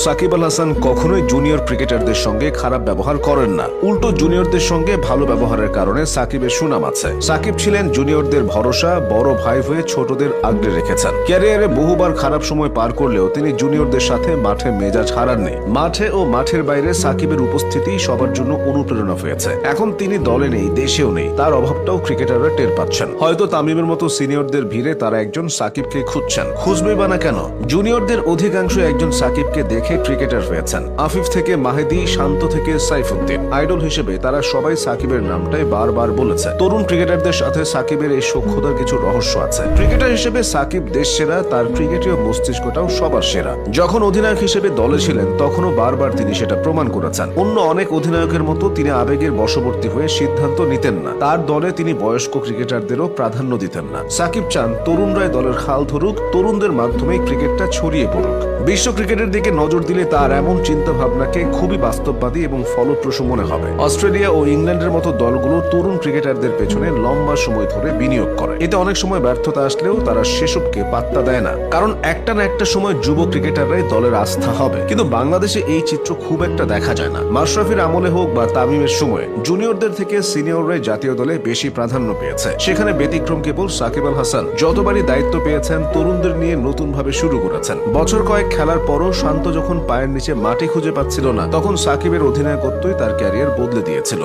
সাকিব আল হাসান কখনোই জুনিয়র ক্রিকেটারদের সঙ্গে খারাপ ব্যবহার করেন না। উল্টো জুনিয়রদের সঙ্গে ভালো ব্যবহারের কারণে সাকিবের সুনাম আছে। সাকিব ছিলেন জুনিয়রদের ভরসা, বড় ভাই হয়ে ছোটদের আগলে রেখেছেন। ক্যারিয়ারে বহুবার খারাপ সময় পার করলেও তিনি জুনিয়রদের সাথে মাঠে মেজাজ হারাননি। মাঠে ও মাঠের বাইরে সাকিবের উপস্থিতি সবার জন্য অনুপ্রেরণা হয়েছে। এখন তিনি দলে নেই, দেশেও নেই, তার অভাবটাও ক্রিকেটাররা টের পাচ্ছেন। হয়তো তামিমের মতো সিনিয়রদের ভিড়ে তারা একজন সাকিবকে খুঁজছেন। খুঁজবে বা না কেন? জুনিয়রদের অধিকাংশ একজন সাকিবকে দেখে ক্রিকেটার হয়েছেন। আফিফ থেকে মাহেদী, শান্ত থেকে সাইফুদ্দিন, আইডল হিসেবে তারা সবাই সাকিবের নামটাই বারবার বলেছে। তরুণ ক্রিকেটারদের সাথে সাকিবের এই সখ্যতার কিছু রহস্য আছে। ক্রিকেটার হিসেবে সাকিব দেশ সেরা, তার ক্রিকেটীয় মস্তিষ্কটাও সবার সেরা। যখন অধিনায়ক হিসেবে দলে ছিলেন তখনও বারবার তিনি সেটা প্রমাণ করেছেন। অন্য অনেক অধিনায়কের মতো তিনি আবেগের বশবর্তী হয়ে সিদ্ধান্ত নিতেন না। তার দলে তিনি বয়স্ক ক্রিকেটারদেরও প্রাধান্য দিতেন না। সাকিব চান তরুণরাই দলের হাল ধরুক, তরুণদের মাধ্যমে ক্রিকেটটা ছড়িয়ে পড়ুক। বিশ্ব ক্রিকেটের দিকে নজর দিলে তার এমন চিন্তা ভাবনাকে খুবই বাস্তববাদী এবং ফলপ্রসূ মনে হবে। অস্ট্রেলিয়া ও ইংল্যান্ডের মতো দলগুলো তরুণ ক্রিকেটারদের পেছনে লম্বা সময় ধরে বিনিয়োগ করে। এতে অনেক সময় ব্যর্থতা আসলেও তারা সেসবকে পাত্তা দেয় না, কারণ একটা না একটা সময় যুব ক্রিকেটাররাই দলের আস্থা হবে। কিন্তু বাংলাদেশে এই চিত্র খুব একটা দেখা যায় না। মাশরাফির আমলে হোক বা তামিমের সময় জুনিয়রদের থেকে সিনিয়ররাই জাতীয় দলে বেশি প্রাধান্য পেয়েছে। সেখানে ব্যতিক্রম কেবল সাকিব আল হাসান। যতবারই দায়িত্ব পেয়েছেন তরুণদের নিয়ে নতুন ভাবে শুরু করেছেন। বছর কয়েক খেলার পরও শান্ত যখন পায়ের নিচে মাটি খুঁজে পাচ্ছিল না, তখন সাকিবের অধিনায়কত্বই তার ক্যারিয়ার বদলে দিয়েছিল।